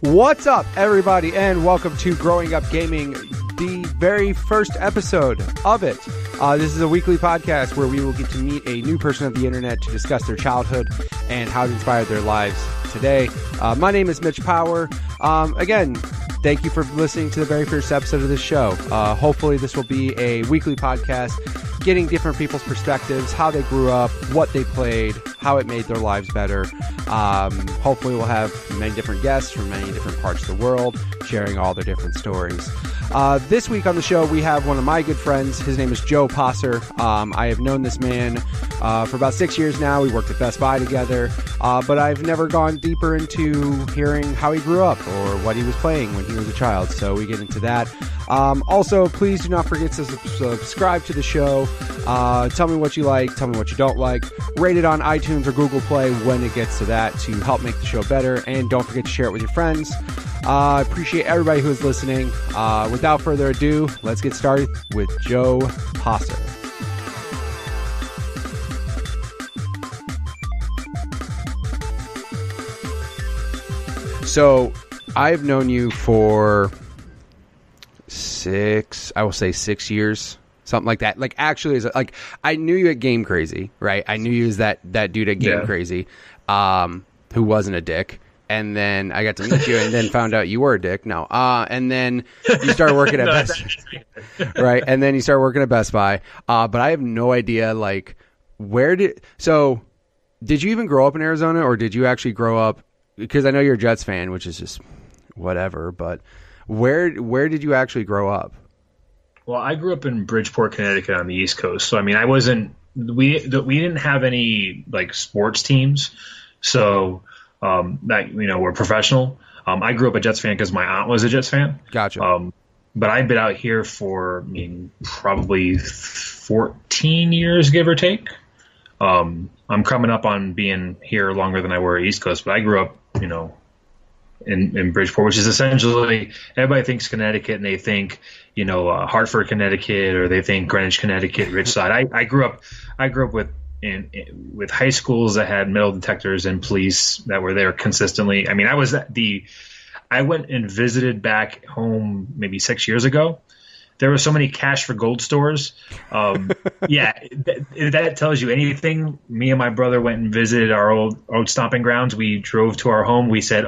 What's up, everybody, and welcome to Growing Up Gaming, the very first episode of it. This is a weekly podcast where we will get to meet a new person of the internet to discuss their childhood and how it inspired their lives today. My name is Mitch Power. Again, thank you for listening to the very first episode of this show. Hopefully this will be a weekly podcast, getting different people's perspectives, how they grew up, what they played, how it made their lives better. Hopefully we'll have many different guests from many different parts of the world sharing all their different stories. This week on the show, we have one of my good friends. His name is Joe Posser. I have known this man for about 6 years now. We worked at Best Buy together, but I've never gone deeper into hearing how he grew up or what he was playing when he was a child, so we get into that. Also, please do not forget to subscribe to the show. Tell me what you like, tell me what you don't like. Rate it on iTunes or Google Play when it gets to that to help make the show better, and don't forget to share it with your friends. I appreciate everybody who is listening. Without further ado, let's get started with Joe Posser. So, I've known you for 6 years, something like that. Like, actually, I knew you at Game Crazy, right? I knew you as that dude at Game Crazy, who wasn't a dick. And then I got to meet you and then found out you were a dick. No. And then you started working at Best Buy. Right. And then you started working at Best Buy. But I have no idea, like, so did you even grow up in Arizona, or did you actually grow up? Because I know you're a Jets fan, which is just whatever. But where did you actually grow up? Well, I grew up in Bridgeport, Connecticut on the East Coast. So, I mean, we didn't have any, like, sports teams. So, that, you know, we're professional. I grew up a Jets fan because my aunt was a Jets fan. Gotcha. But I've been out here for, probably 14 years, give or take. I'm coming up on being here longer than I were at East Coast, but I grew up, you know, in Bridgeport, which is essentially, everybody thinks Connecticut and they think, you know, Hartford, Connecticut, or they think Greenwich, Connecticut, rich side. I grew up with high schools that had metal detectors and police that were there consistently. I mean, I went and visited back home maybe 6 years ago. There were so many cash for gold stores. Yeah, that tells you anything. Me and my brother went and visited our old stomping grounds. We drove to our home. We said,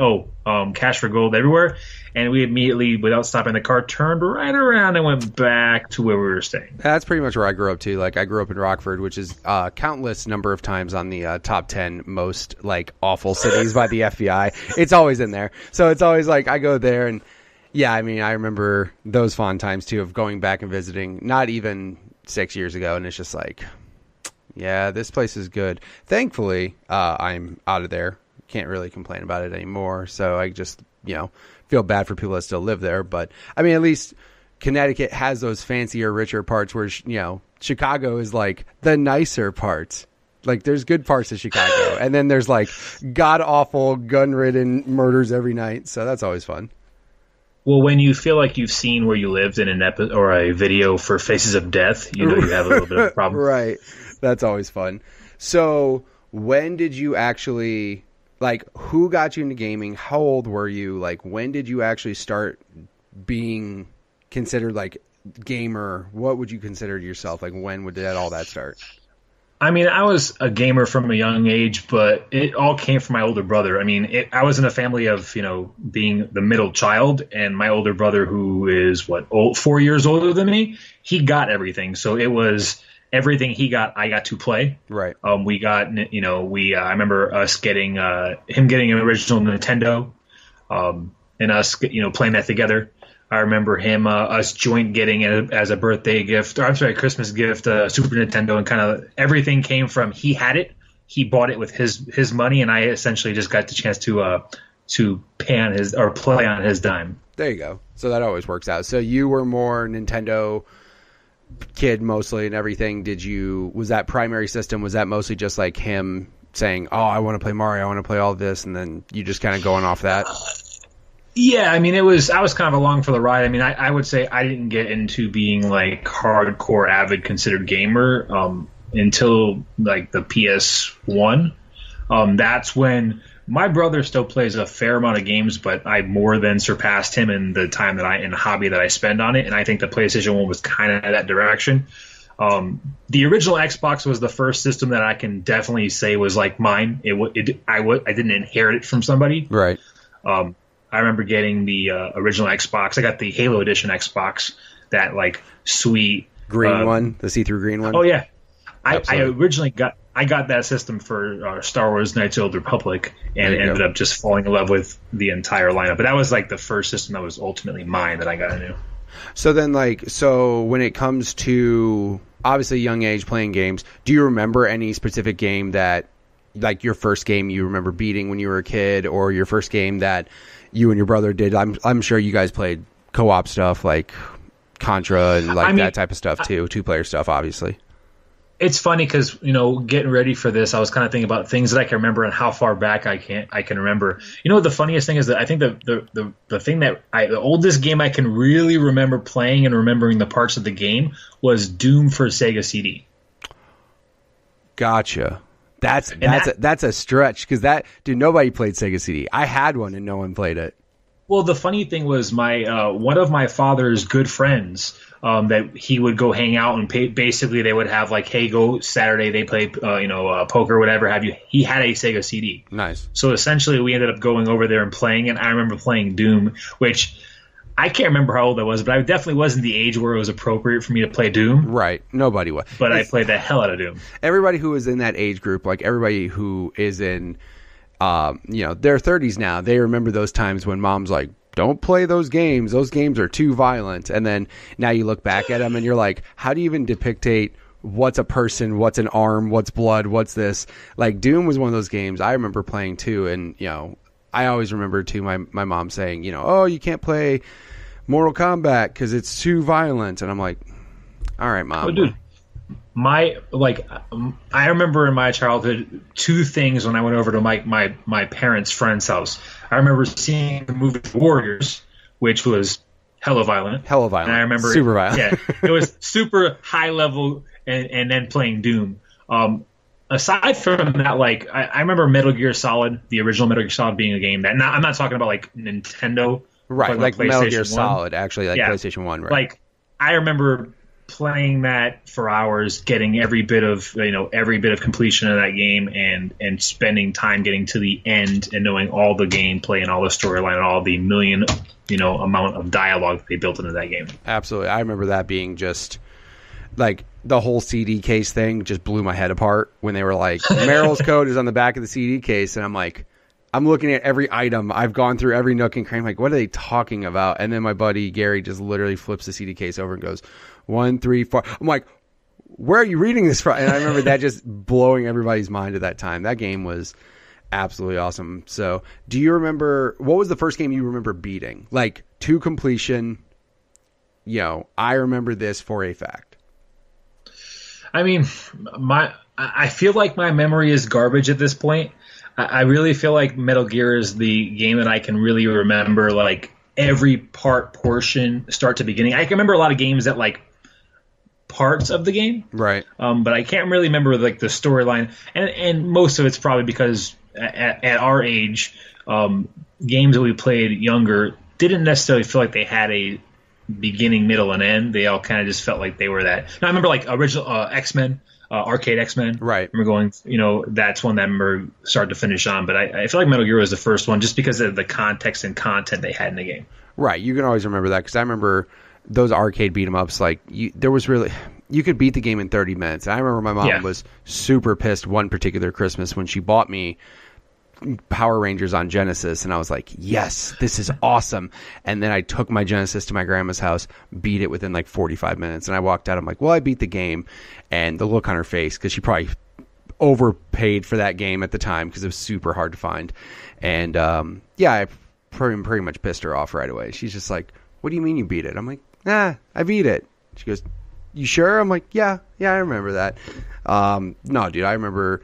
cash for gold everywhere. And we immediately, without stopping the car, turned right around and went back to where we were staying. That's pretty much where I grew up, too. Like, I grew up in Rockford, which is countless number of times on the top 10 most, like, awful cities by the FBI. It's always in there. So it's always like I go there and, yeah, I mean, I remember those fond times, too, of going back and visiting, not even 6 years ago. And it's just like, yeah, this place is good. Thankfully, I'm out of there. Can't really complain about it anymore. So I just, you know, feel bad for people that still live there. But, I mean, at least Connecticut has those fancier, richer parts where, you know, Chicago is like the nicer parts. Like, there's good parts of Chicago. And then there's, like, god-awful, gun-ridden murders every night. So that's always fun. Well, when you feel like you've seen where you lived in an or a video for Faces of Death, you know you have a little bit of a problem. Right. That's always fun. So when did you actually, like, who got you into gaming? How old were you? Like, when did you actually start being considered, like, gamer? What would you consider yourself? Like, when did all that start? I mean, I was a gamer from a young age, but it all came from my older brother. I mean, I was in a family of, you know, being the middle child, and my older brother, who is 4 years older than me, he got everything. So it was everything he got, I got to play. Right. We got, you know, I remember us getting him getting an original Nintendo, and us, you know, playing that together. I remember us joint getting it as a birthday gift, or I'm sorry, a Christmas gift, Super Nintendo, and kind of everything came from, he had it, he bought it with his money, and I essentially just got the chance to pay on his, or play on his dime. There you go. So that always works out. So you were more Nintendo kid mostly and everything. Was that primary system, was that mostly just like him saying, oh, I want to play Mario, I want to play all this, and then you just kind of going off that? Yeah, I mean, I was kind of along for the ride. I mean, I would say I didn't get into being like hardcore avid considered gamer until like the PS1. That's when My brother still plays a fair amount of games, but I more than surpassed him in the time that in the hobby that I spend on it. And I think the PlayStation 1 was kind of that direction. The original Xbox was the first system that I can definitely say was like mine. I didn't inherit it from somebody. Right. I remember getting the original Xbox. I got the Halo Edition Xbox, that like sweet green one, the see-through green one. Oh yeah, I originally got that system for Star Wars Knights of the Old Republic, and ended up just falling in love with the entire lineup. But that was like the first system that was ultimately mine that I got into. So then, when it comes to obviously young age playing games, do you remember any specific game that, like your first game you remember beating when you were a kid, or your first game that you and your brother did? I'm sure you guys played co-op stuff like Contra and that type of stuff too, 2-player stuff, obviously. It's funny because, getting ready for this, I was kind of thinking about things that I can remember and how far back I can remember. The funniest thing is that I think the thing that the oldest game I can really remember playing and remembering the parts of the game was Doom for Sega CD. Gotcha. That's a stretch, because nobody played Sega CD. I had one and no one played it. Well, the funny thing was my one of my father's good friends, that he would go hang out and basically they would have like, hey, go Saturday, they play poker, whatever have you. He had a Sega CD. Nice. So essentially we ended up going over there and playing, and I remember playing Doom, which I can't remember how old I was, but I definitely wasn't the age where it was appropriate for me to play Doom. Right. Nobody was. But I played the hell out of Doom. Everybody who was in that age group, like everybody who is in their 30s now, they remember those times when mom's like, don't play those games. Those games are too violent. And then now you look back at them and you're like, how do you even depict what's a person, what's an arm, what's blood, what's this? Like Doom was one of those games I remember playing too. And, I always remember too my mom saying, oh, you can't play Mortal Kombat because it's too violent. And I'm like, all right, Mom. Oh, dude. I remember in my childhood 2 things when I went over to my parents' friend's house. I remember seeing the movie Warriors, which was hella violent. Hella violent. And I remember super violent. Yeah, it was super high level, and then playing Doom. Aside from that, like I remember Metal Gear Solid, the original Metal Gear Solid, being a game that I'm not talking about like Nintendo. Right, like Metal Gear Solid, actually, like PlayStation 1, right? Like I remember playing that for hours, getting every bit of completion of that game, and spending time getting to the end and knowing all the gameplay and all the storyline and all the million amount of dialogue they built into that game. Absolutely. I remember that being just like the whole CD case thing just blew my head apart when they were like, Meryl's code is on the back of the CD case, and I'm like, I'm looking at every item. I've gone through every nook and cranny. I'm like, what are they talking about? And then my buddy Gary just literally flips the CD case over and goes, 1, 3, 4. I'm like, where are you reading this from? And I remember that just blowing everybody's mind at that time. That game was absolutely awesome. So do you remember, what was the first game you remember beating? Like to completion, I remember this for a fact. I mean, I feel like my memory is garbage at this point. I really feel like Metal Gear is the game that I can really remember, like every portion, start to beginning. I can remember a lot of games that like parts of the game, right? But I can't really remember like the storyline, and most of it's probably because at our age, games that we played younger didn't necessarily feel like they had a beginning, middle, and end. They all kind of just felt like they were that. Now I remember like original X-Men. Arcade X-Men. Right. I remember going, that's one that I remember start to finish on. But I feel like Metal Gear was the first one just because of the context and content they had in the game. Right. You can always remember that because I remember those arcade beat-em-ups. Like, you could beat the game in 30 minutes. And I remember my mom was super pissed one particular Christmas when she bought me Power Rangers on Genesis, and I was like, yes, this is awesome. And then I took my Genesis to my grandma's house, beat it within like 45 minutes, and I walked out. I'm like, well, I beat the game. And the look on her face, because she probably overpaid for that game at the time because it was super hard to find. And I pretty much pissed her off right away. She's just like, what do you mean you beat it? I'm like, nah, I beat it. She goes, you sure? I'm like, yeah, I remember that. No, dude, I remember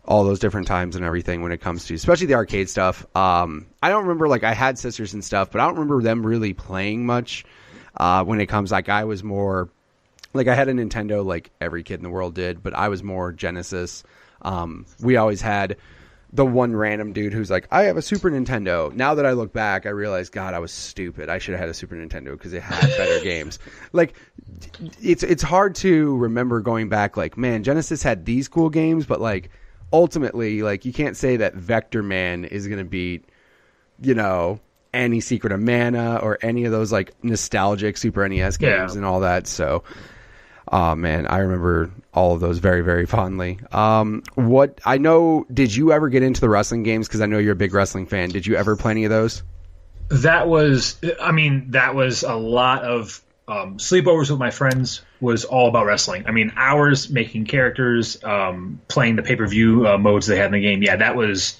all those different times and everything when it comes to, especially the arcade stuff. I don't remember, like, I had sisters and stuff, but I don't remember them really playing much when it comes, like, I was more, like, I had a Nintendo like every kid in the world did, but I was more Genesis. We always had the one random dude who's like, I have a Super Nintendo. Now that I look back, I realize, God, I was stupid. I should have had a Super Nintendo because it had better games. Like, it's hard to remember going back, like, man, Genesis had these cool games, but, like, ultimately, like, you can't say that Vector Man is going to beat, you know, any Secret of Mana or any of those, like, nostalgic Super NES games and all that. So, oh, man, I remember all of those very, very fondly. Did you ever get into the wrestling games? Because I know you're a big wrestling fan. Did you ever play any of those? That was a lot of sleepovers with my friends was all about wrestling. I mean, hours making characters, playing the pay-per-view modes they had in the game. Yeah, that was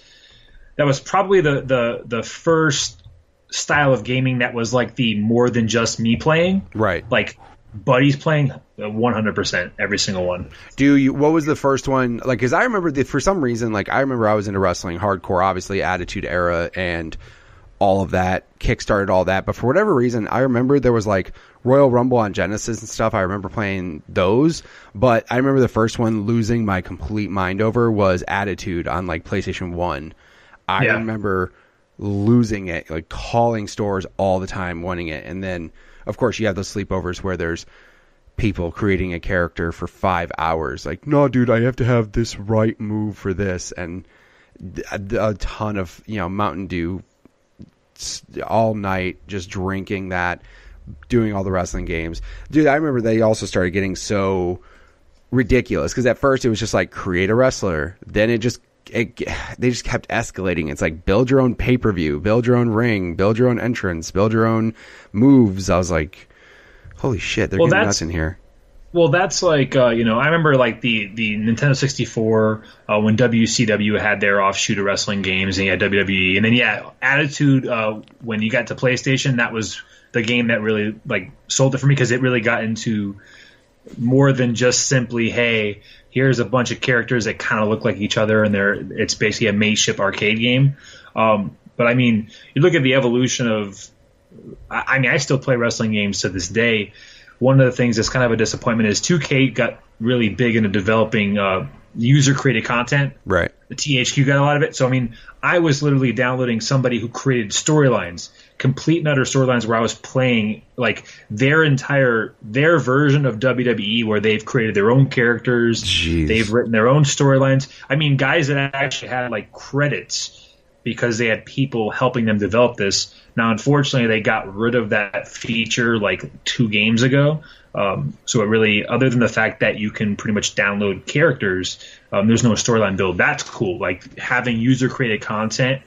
probably the first style of gaming that was like the more than just me playing. Right. Like, buddies playing 100% every single one. What was the first one? Like, because I remember for some reason, like, I remember I was into wrestling hardcore, obviously Attitude Era and all of that, kickstarted all that. But for whatever reason, I remember there was like Royal Rumble on Genesis and stuff. I remember playing those, but I remember the first one losing my complete mind over was Attitude on like PlayStation 1. I remember losing it, like calling stores all the time, wanting it. And then, of course, you have those sleepovers where there's people creating a character for 5 hours. Like, no, dude, I have to have this right move for this. And a ton of, you know, Mountain Dew all night, just drinking that, doing all the wrestling games. Dude, I remember they also started getting so ridiculous because at first it was just like create a wrestler. Then they just kept escalating. It's like build your own pay-per-view, build your own ring, build your own entrance, build your own moves. I was like, holy shit, they're getting nuts in here. Well, that's like, I remember like the Nintendo 64 when WCW had their offshoot of wrestling games, and you had WWE. And then, Attitude, when you got to PlayStation, that was the game that really like sold it for me because it really got into more than just simply, hey, here's a bunch of characters that kind of look like each other, and it's basically a mateship arcade game. But I mean, you look at the evolution of, I still play wrestling games to this day. One of the things that's kind of a disappointment is 2K got really big into developing user-created content. Right. The THQ got a lot of it. So, I mean, I was literally downloading somebody who created storylines, complete and utter storylines where I was playing, like, their version of WWE where they've created their own characters. Jeez. They've written their own storylines. I mean, guys that actually had, like, credits because they had people helping them develop this. Now, unfortunately, they got rid of that feature like 2 games ago. So it really, other than the fact that you can pretty much download characters, there's no storyline build. That's cool. Like having user-created content,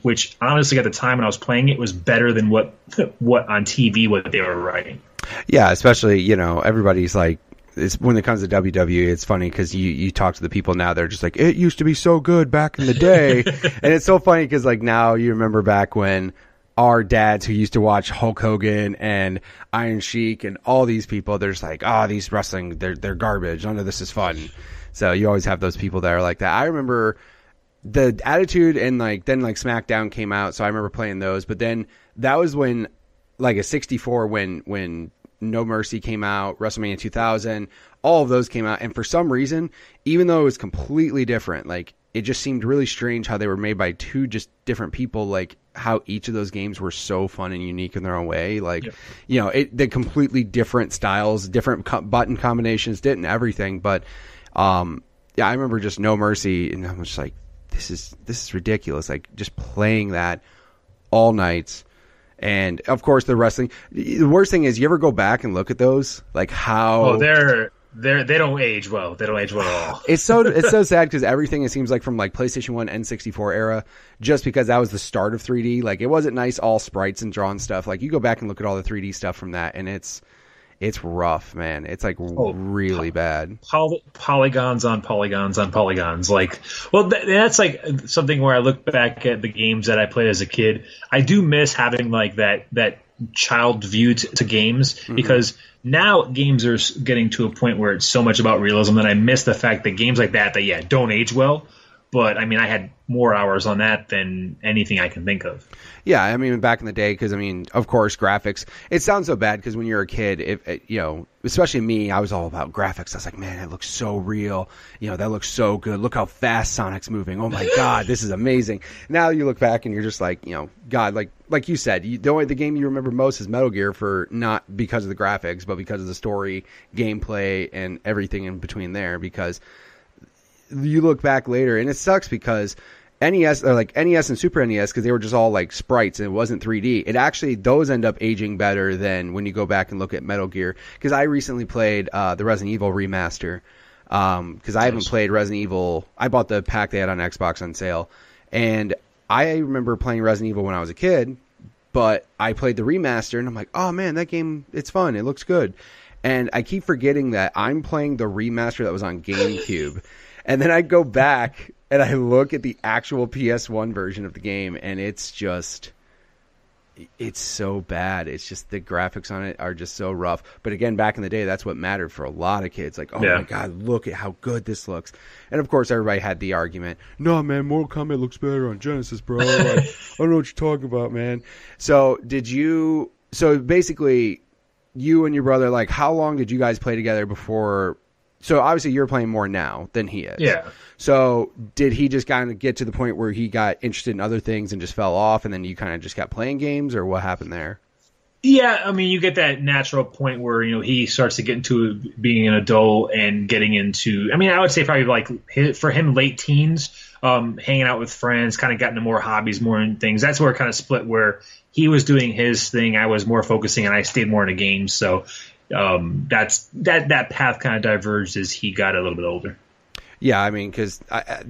which honestly at the time when I was playing it was better than what on TV what they were writing. Yeah, especially, everybody's like, when it comes to WWE, it's funny because you talk to the people now, they're just like, it used to be so good back in the day. And it's so funny because like now you remember back when our dads who used to watch Hulk Hogan and Iron Sheik and all these people, they're just like, these wrestling, they're garbage. None of this is fun. So you always have those people that are like that. I remember the Attitude and then SmackDown came out. So I remember playing those, but then that was when like a 64, when No Mercy came out, WrestleMania 2000, all of those came out. And for some reason, even though it was completely different, like it just seemed really strange how they were made by 2 just different people, like how each of those games were so fun and unique in their own way. Like, the completely different styles, different button combinations, didn't everything. But, I remember just No Mercy and I'm just like, this is ridiculous. Like just playing that all night. And of course the wrestling, the worst thing is you ever go back and look at those, like how they don't age well. They don't age well at all. It's so sad because everything, it seems like from like PlayStation 1 N64 era, just because that was the start of 3D. Like it wasn't nice, all sprites and drawn stuff. Like you go back and look at all the 3D stuff from that, and it's rough, man. It's like really bad. Polygons on polygons on polygons. Like, well, that's like something where I look back at the games that I played as a kid. I do miss having like that child view to games, because now games are getting to a point where it's so much about realism that I miss the fact that games like that don't age well. but I mean, I had more hours on that than anything I can think of. Yeah, I mean, back in the day, because, I mean, of course, graphics, it sounds so bad because when you're a kid, especially me, I was all about graphics. I was like, man, it looks so real. That looks so good. Look how fast Sonic's moving. Oh, my God, this is amazing. Now you look back and you're just like, God, like you said, the game you remember most is Metal Gear, for not because of the graphics, but because of the story, gameplay, and everything in between there, because you look back later, and it sucks because NES, or like NES and Super NES, because they were just all like sprites and it wasn't 3D. It actually, those end up aging better than when you go back and look at Metal Gear. Because I recently played the Resident Evil remaster. Because I haven't played Resident Evil. I bought the pack they had on Xbox on sale, and I remember playing Resident Evil when I was a kid. But I played the remaster, and I'm like, oh man, that game, it's fun. It looks good. And I keep forgetting that I'm playing the remaster that was on GameCube. And then I go back and I look at the actual PS1 version of the game, and it's so bad. It's just the graphics on it are just so rough. But again, back in the day, that's what mattered for a lot of kids. Like, oh my God, look at how good this looks. And of course, everybody had the argument, no, man, Mortal Kombat looks better on Genesis, bro. Like, I don't know what you're talking about, man. So basically, you and your brother, like, how long did you guys play together before? So obviously you're playing more now than he is. Yeah. So did he just kind of get to the point where he got interested in other things and just fell off, and then you kind of just kept playing games, or what happened there? Yeah, I mean, you get that natural point where, he starts to get into being an adult and getting into, I mean, I would say probably like for him, late teens, hanging out with friends, kind of got into more hobbies, more in things. That's where it kind of split, where he was doing his thing, I was more focusing, and I stayed more into games. So that path kind of diverged as he got a little bit older. Yeah, I mean, because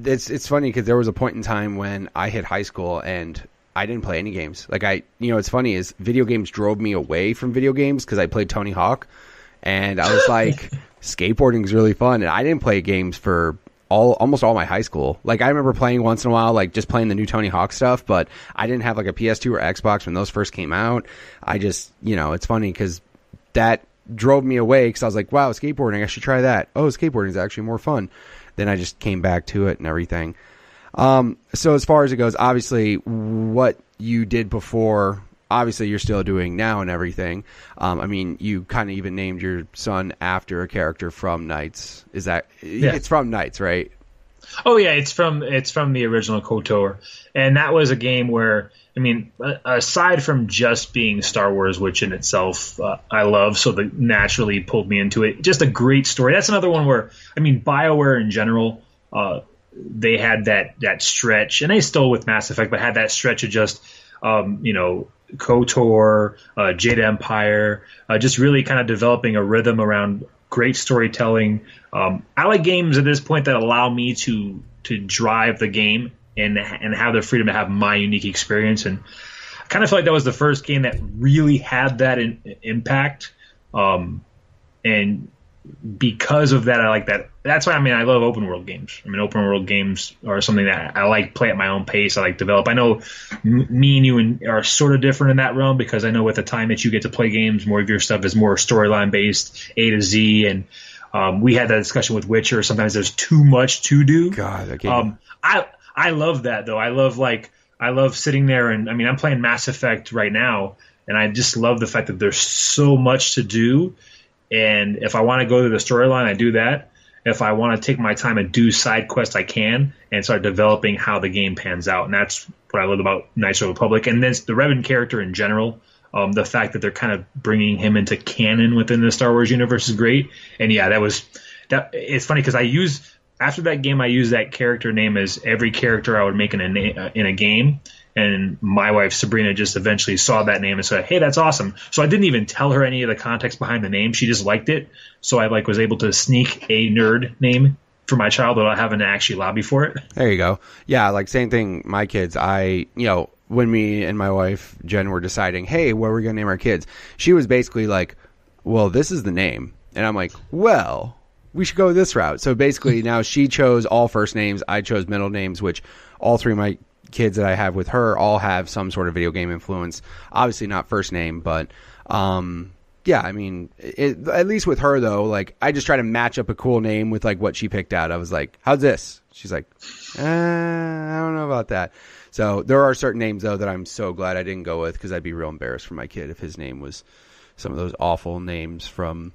it's funny because there was a point in time when I hit high school and I didn't play any games. Like what's funny is video games drove me away from video games because I played Tony Hawk, and I was like, skateboarding is really fun, and I didn't play games for almost all my high school. Like, I remember playing once in a while, like just playing the new Tony Hawk stuff, but I didn't have like a PS2 or Xbox when those first came out. I just, it's funny because that drove me away because I was like, wow, skateboarding, I should try that. Oh, skateboarding is actually more fun. Then I just came back to it and everything. So as far as it goes, obviously what you did before, obviously you're still doing now and everything. I mean, you kind of even named your son after a character from Knights. Is that, It's from Knights, right? Oh yeah, it's from the original KOTOR, and that was a game where, I mean, aside from just being Star Wars, which in itself I love, so that naturally pulled me into it. Just a great story. That's another one where, I mean, BioWare in general, they had that stretch, and they still with Mass Effect, but had that stretch of just, KOTOR, Jade Empire, just really kind of developing a rhythm around great storytelling. I like games at this point that allow me to drive the game and have the freedom to have my unique experience. And I kind of feel like that was the first game that really had that impact. And because of that, I like that. That's why, I mean, I love open world games. I mean, open world games are something that I like play at my own pace. I like develop. I know me and you are sort of different in that realm, because I know with the time that you get to play games, more of your stuff is more storyline based, A to Z. And we had that discussion with Witcher. Sometimes there's too much to do. God, that game. I love that though. I love sitting there, and I mean, I'm playing Mass Effect right now, and I just love the fact that there's so much to do. And if I want to go to the storyline, I do that. If I want to take my time and do side quests, I can, and start developing how the game pans out. And that's what I love about Knights of the Republic. And then the Revan character in general, the fact that they're kind of bringing him into canon within the Star Wars universe is great. And yeah, it's funny because after that game, I used that character name as every character I would make in a game. And my wife, Sabrina, just eventually saw that name and said, hey, that's awesome. So I didn't even tell her any of the context behind the name. She just liked it. So I was able to sneak a nerd name for my child without having to actually lobby for it. There you go. Yeah, like same thing. My kids, when me and my wife, Jen, were deciding, hey, what are we going to name our kids? She was basically like, well, this is the name. And I'm like, well, we should go this route. So basically now she chose all first names. I chose middle names, which all three of my kids that I have with her all have some sort of video game influence. Obviously not first name, but yeah, I mean, at least with her though, like I just try to match up a cool name with like what she picked out. I was like, how's this? She's like, I don't know about that. So there are certain names though that I'm so glad I didn't go with, because I'd be real embarrassed for my kid if his name was some of those awful names from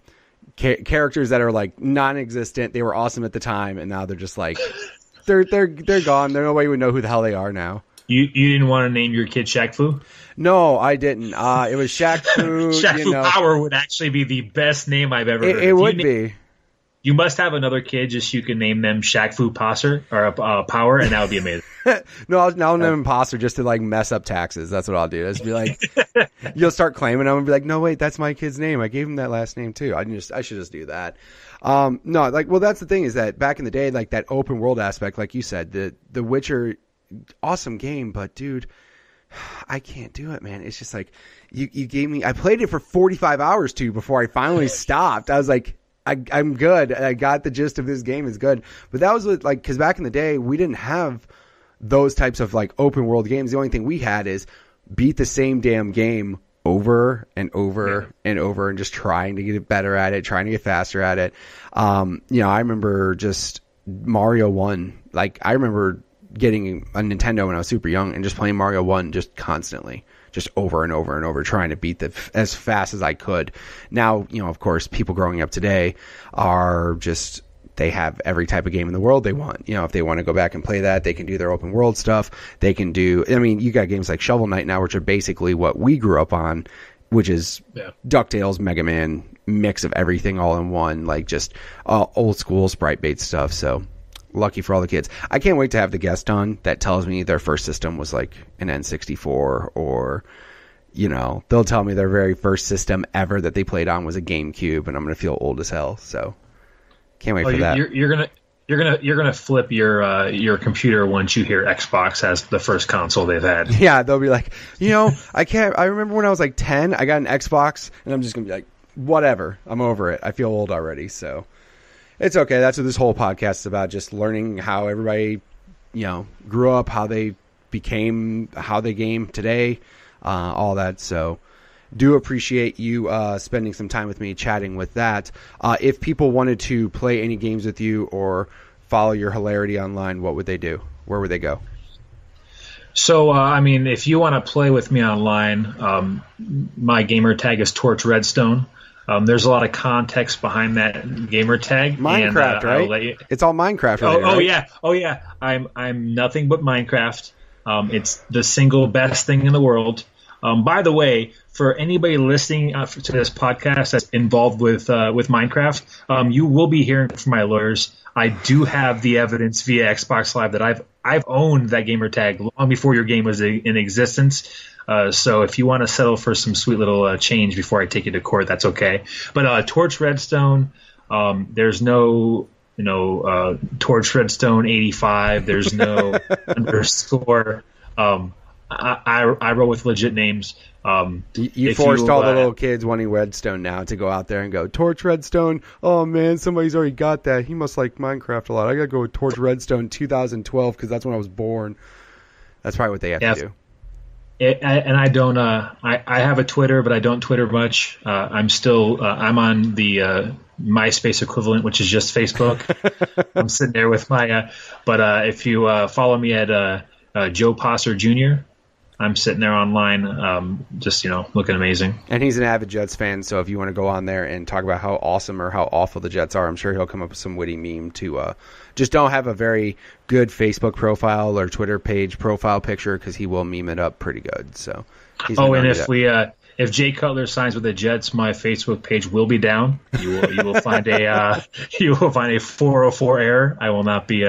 characters that are like non-existent. They were awesome at the time, and now they're just like they're gone. There's no way we know who the hell they are now. You didn't want to name your kid Shaq Fu? No, I didn't. It was Shaq Fu. Shaq Fu Power would actually be the best name I've ever heard. It would be. You must have another kid just so you can name them Shaq Fu Posser or Power, and that would be amazing. No, I'll name him Posser just to like mess up taxes. That's what I'll do. Just be like, you'll start claiming him and be like, no, wait, that's my kid's name. I gave him that last name too. I should just do that. No, like, well, that's the thing is that back in the day, like that open world aspect, like you said, the Witcher, awesome game, but dude, I can't do it, man. It's just like you gave me. I played it for 45 hours too before I finally stopped. I was like, I'm good. I got the gist of this game. It's good. But that was like, because back in the day, we didn't have those types of like open world games. The only thing we had is beat the same damn game over and over and over, and just trying to get better at it, trying to get faster at it. I remember just Mario 1. Like, I remember getting a Nintendo when I was super young and just playing Mario 1 just constantly, just over and over and over, trying to beat as fast as I could. Now, of course, people growing up today are just, they have every type of game in the world they want. If they want to go back and play that, they can do their open world stuff. They can do, you got games like Shovel Knight now, which are basically what we grew up on, which is DuckTales, Mega Man, mix of everything all in one, like just old school sprite-based stuff. So lucky for all the kids. I can't wait to have the guest on that tells me their first system was like an N64, or they'll tell me their very first system ever that they played on was a GameCube, and I'm gonna feel old as hell. So can't wait for that. You're gonna flip your computer once you hear Xbox as the first console they've had. Yeah, they'll be like, I remember when I was like 10, I got an Xbox, and I'm just gonna be like, whatever, I'm over it. I feel old already, so it's okay. That's what this whole podcast is about, just learning how everybody, grew up, how they became, how they game today, all that. So do appreciate you spending some time with me chatting with that. If people wanted to play any games with you or follow your hilarity online, what would they do? Where would they go? So, if you want to play with me online, my gamer tag is Torch Redstone. There's a lot of context behind that gamer tag. Minecraft, right? It's all Minecraft. Right? Oh yeah. I'm nothing but Minecraft. It's the single best thing in the world. By the way, for anybody listening to this podcast that's involved with Minecraft, you will be hearing from my lawyers. I do have the evidence via Xbox Live that I've owned that gamer tag long before your game was in existence. So if you want to settle for some sweet little change before I take you to court, that's okay. But Torch Redstone, there's no Torch Redstone 85. There's no underscore. I roll with legit names. You forced all the little kids wanting Redstone now to go out there and go, Torch Redstone. Oh man, somebody's already got that. He must like Minecraft a lot. I gotta go with Torch Redstone 2012 because that's when I was born. That's probably what they have to do. I don't. I have a Twitter, but I don't Twitter much. I'm still. I'm on the MySpace equivalent, which is just Facebook. I'm sitting there with my. But if you follow me at Joe Posser Jr., I'm sitting there online, just looking amazing. And he's an avid Jets fan, so if you want to go on there and talk about how awesome or how awful the Jets are, I'm sure he'll come up with some witty meme to. Just don't have a very good Facebook profile or Twitter page profile picture because he will meme it up pretty good. So. If Jay Cutler signs with the Jets, my Facebook page will be down. You will find a 404 error. I will not be.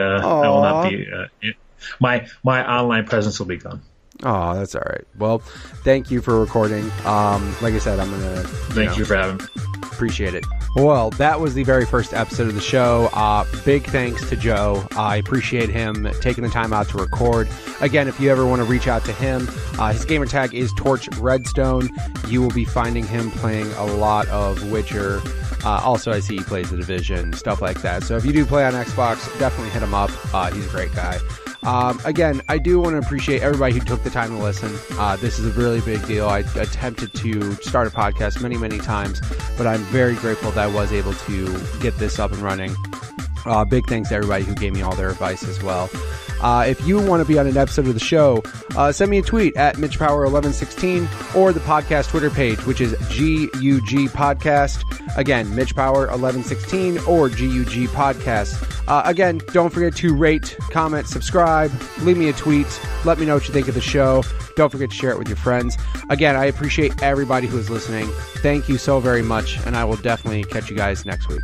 My online presence will be gone. Oh, that's all right. Well, thank you for recording. Like I said, I'm gonna. Thank you for having me. Appreciate it. Well, that was the very first episode of the show. Big thanks to Joe. I appreciate him taking the time out to record. Again, if you ever want to reach out to him, his gamer tag is Torch Redstone. You will be finding him playing a lot of Witcher. Also, I see he plays The Division, stuff like that. So if you do play on Xbox, definitely hit him up. He's a great guy. Again, I do want to appreciate everybody who took the time to listen. This is a really big deal. I attempted to start a podcast many, many times, but I'm very grateful that I was able to get this up and running. Big thanks to everybody who gave me all their advice as well. If you want to be on an episode of the show, send me a tweet at MitchPower1116 or the podcast Twitter page, which is GUG Podcast. Again, MitchPower1116 or GUG Podcast. Again, don't forget to rate, comment, subscribe, leave me a tweet, let me know what you think of the show. Don't forget to share it with your friends. Again, I appreciate everybody who is listening. Thank you so very much, and I will definitely catch you guys next week.